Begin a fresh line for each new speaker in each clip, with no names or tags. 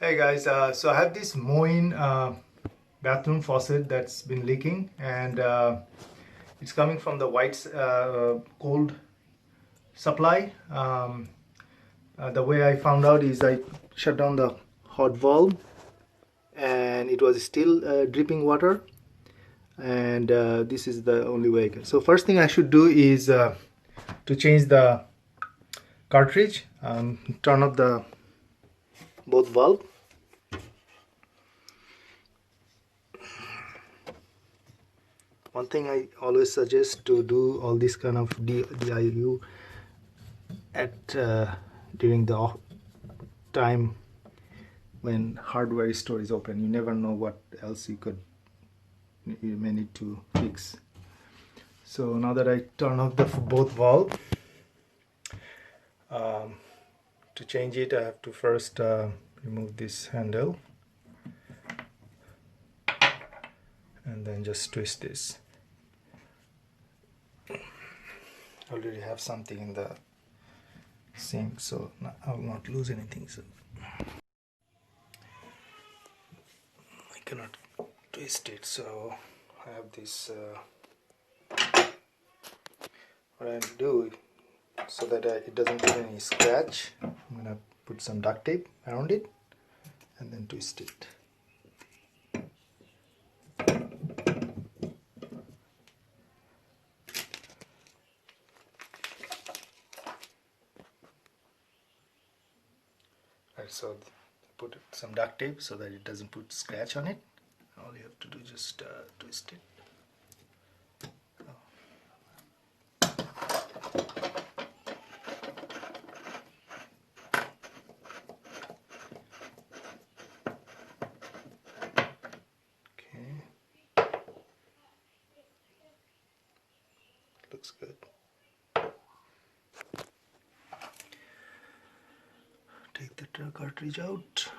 Hey guys, so I have this Moen bathroom faucet that's been leaking, and it's coming from the white cold supply. The way I found out is I shut down the hot valve and it was still dripping water, and this is the only way I can. So first thing I should do is to change the cartridge, turn off the both valve. One thing I always suggest to do all this kind of DIU at during the off time when hardware store is open. You never know what else you may need to fix. So now that I turn off the both valve, to change it I have to first remove this handle and then just twist this. I already have something in the sink, so I will not lose anything. So I cannot twist it, so I have this. What I do so that it doesn't get any scratch, I'm gonna put some duct tape around it and then twist it. Right, so put some duct tape so that it doesn't put scratch on it. All you have to do is just twist it. Okay, looks good. Take the cartridge out.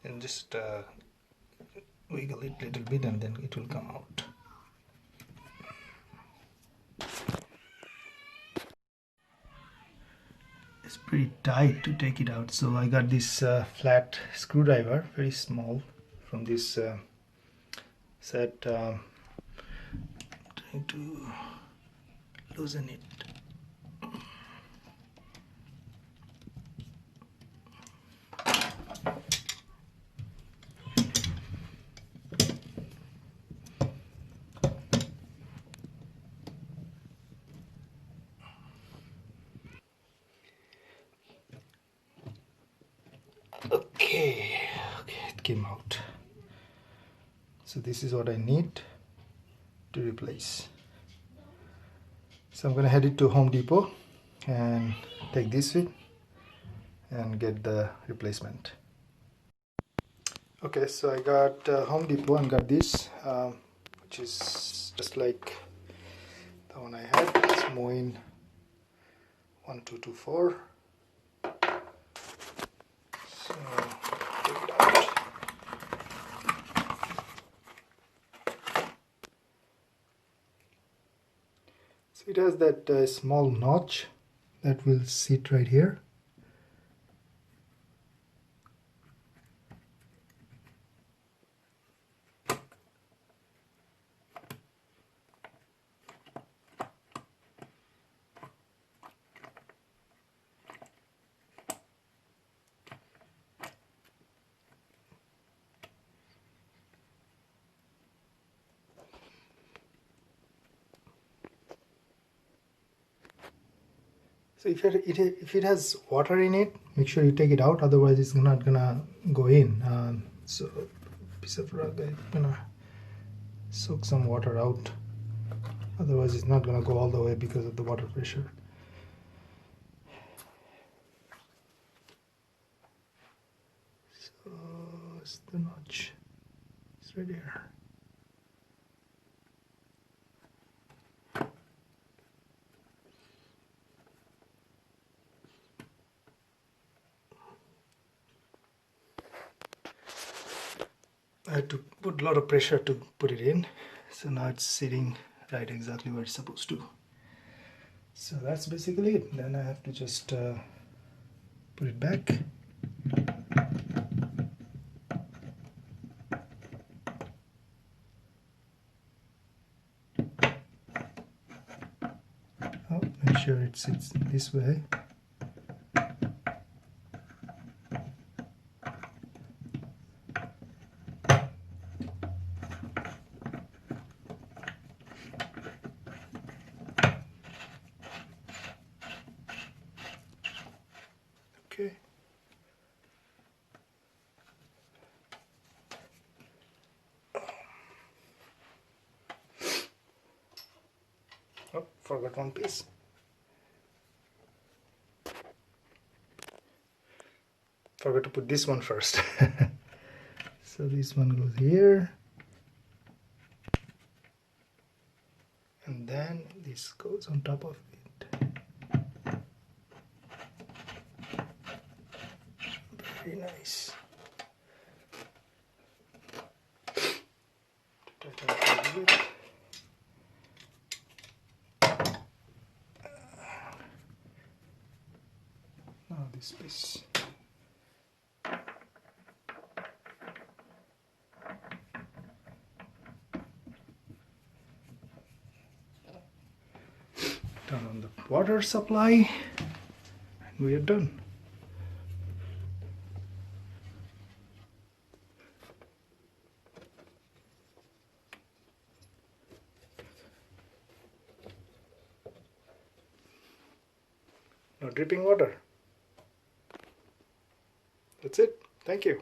And just wiggle it a little bit and then it will come out. It's pretty tight to take it out, so I got this flat screwdriver, very small, from this set. Trying to loosen it. Okay, it came out. So this is what I need to replace. So I'm gonna head it to Home Depot and take this with and get the replacement. Okay, so I got Home Depot and got this, which is just like the one I had. It's Moen 1224. So take it out. So it has that small notch that will sit right here. So if it has water in it, make sure you take it out, otherwise it's not gonna go in. So piece of rug, I'm gonna soak some water out, otherwise it's not gonna go all the way because of the water pressure. Where's the notch? It's right here. I had to put a lot of pressure to put it in, so now it's sitting right exactly where it's supposed to. So that's basically it. Then I have to just put it back. Oh, make sure it sits this way. Okay. Oh, forgot one piece. Forgot to put this one first. So this one goes here. And then this goes on top of it. Very nice. Tighten it a little bit. Now this piece. Turn on the water supply and we are done. No dripping water. That's it. Thank you.